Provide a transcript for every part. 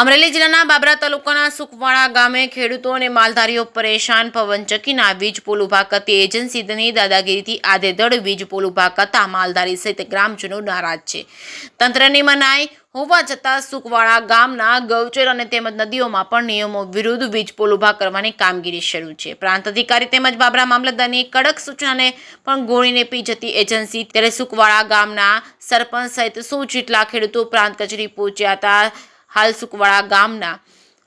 અમરેલી જિલ્લાના બાબરા તાલુકાના સુકવાડા ગામે ખેડૂતો અને માલધારીઓ પરેશાન. પવનચક્કીના વીજ પોલ ઉભા કરતી એજન્સીની દાદાગીરીથી આધેધડ વીજ પોલ ઉભા કરતા માલધારી સહિત ગ્રામજનો નારાજ છે. તંત્રની મનાઈ હોવા છતાં સુકવાડા ગામના ગૌચર અને તેમજ નદીઓમાં પણ નિયમો વિરુદ્ધ વીજ પોલ ઉભા કરવાની કામગીરી શરૂ છે. પ્રાંત અધિકારી તેમજ બાબરા મામલતદારની કડક સૂચનાને પણ ગોળીને પી જતી એજન્સી. ત્યારે સુકવાડા ગામના સરપંચ સહિત 100 જેટલા ખેડૂતો પ્રાંત કચેરી પહોંચ્યા હતા. હાલ સુકવાડા ગામના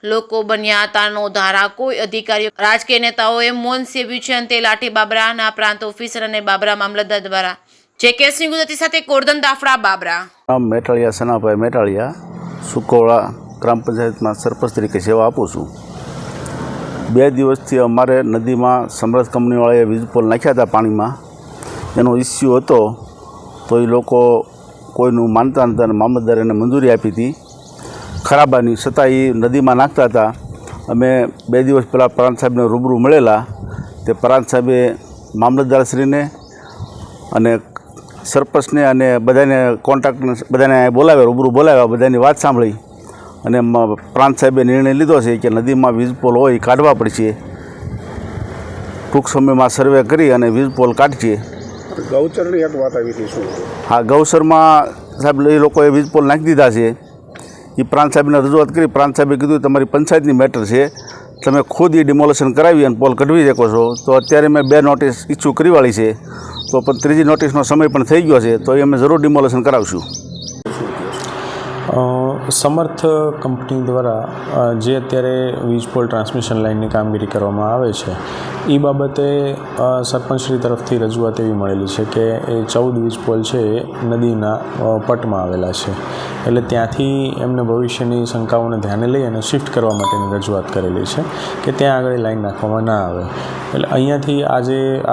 લોકો બન્યા હતા નો ધારા. કોઈ અધિકારીઓ રાજકીય નેતાઓએ મૌન સેવ્યું છે. અંતે લાઠી બાબરાના પ્રાંત ઓફિસર અને બાબરા મામલતદાર દ્વારા જેકેએસની ગુજરાતી સાથે કોરદન દાફડા બાબરા. મેટાળિયા સનાભાઈ મેટાળિયા, સુકવાડા ગ્રામ પંચાયતમાં સરપંચ તરીકે સેવા આપું છું. 2 દિવસથી અમારે નદીમાં સમરસ કંપનીવાળાએ વીજ પોલ નાખ્યા હતા પાણીમાં. એનો ઇસ્યુ હતો તો એ લોકો કોઈનું માનતા નતા અને મામલતદારે એને મંજૂરી આપી હતી ખરાબાની, છતાં એ નદીમાં નાખતા હતા. અમે 2 દિવસ પહેલાં પ્રાંત સાહેબને રૂબરૂ મળેલા. તે પ્રાંત સાહેબે મામલતદારશ્રીને અને સરપંચને અને બધાને કોન્ટ્રાક્ટને બધાને બોલાવ્યા, રૂબરૂ બોલાવ્યા, બધાની વાત સાંભળી અને પ્રાંત સાહેબે નિર્ણય લીધો છે કે નદીમાં વીજ પોલ હોય એ કાઢવા પડશે. ટૂંક સમયમાં સર્વે કરી અને વીજ પોલ કાઢીએ. ગૌચરની એક વાત આવી હતી શું? હા, ગૌચરમાં સાહેબ એ લોકોએ વીજ પોલ નાખી દીધા છે. એ પ્રાંત સાહેબને રજૂઆત કરી. પ્રાંત સાહેબે કીધું તમારી પંચાયતની મેટર છે, તમે ખુદ એ ડિમોલેશન કરાવી અને પોલ કઢવી શકો છો. તો અત્યારે મેં 2 નોટિસ ઇસ્યુ કરીવાળી છે, તો પણ 3જી નોટિસનો સમય પણ થઈ ગયો છે, તો એ અમે જરૂર ડિમોલેશન કરાવશું. સમર્થ કંપની દ્વારા જે અત્યારે વીજ પોલ ટ્રાન્સમિશન લાઇનની કામગીરી કરવામાં આવે છે એ બાબતે સરપંચશ્રી તરફથી રજૂઆત એવી મળેલી છે કે એ 14 વીજ પોલ છે એ નદીના પટમાં આવેલા છે, એટલે ત્યાંથી એમને ભવિષ્યની શંકાઓને ધ્યાને લઈ અને શિફ્ટ કરવા માટેની રજૂઆત કરેલી છે કે ત્યાં આગળ લાઈન નાખવામાં ના આવે. એટલે અહીંયાથી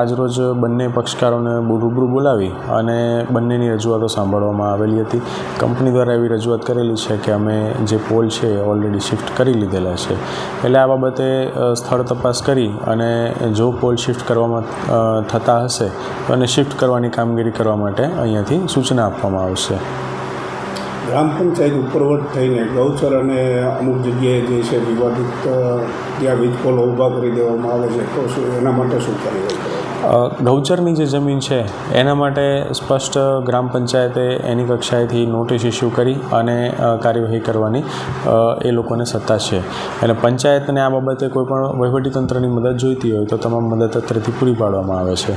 આજરોજ બંને પક્ષકારોને રૂબરૂ બોલાવી અને બંનેની રજૂઆતો સાંભળવામાં આવેલી હતી. કંપની દ્વારા એવી રજૂઆત કરેલી છે કે અમે જે પોલ છે ઓલરેડી શિફ્ટ કરી લીધેલા છે, એટલે આ બાબતે સ્થળ તપાસ કરી અને જો પોલ શિફ્ટ કરવામાં થતા હશે તો એને શિફ્ટ કરવાની કામગીરી કરવા માટે અહીંયાથી સૂચના આપવામાં આવશે. ગ્રામ પંચાયત ઉપરવટ થઈને ગૌચર અને અમુક જગ્યાએ જે છે વિવાદિત ત્યાં વીજ પોલ ઊભા કરી દેવામાં આવે છે, તો શું એના માટે શું કાર્યવાહી? ગૌચરની જે જમીન છે એના માટે સ્પષ્ટ ગ્રામ પંચાયતે એની કક્ષાએથી નોટિસ ઇસ્યુ કરી અને કાર્યવાહી કરવાની એ લોકોને સત્તા છે. અને પંચાયતને આ બાબતે કોઈપણ વહીવટીતંત્રની મદદ જોઈતી હોય તો તમામ મદદ અત્રેથી પૂરી પાડવામાં આવે છે.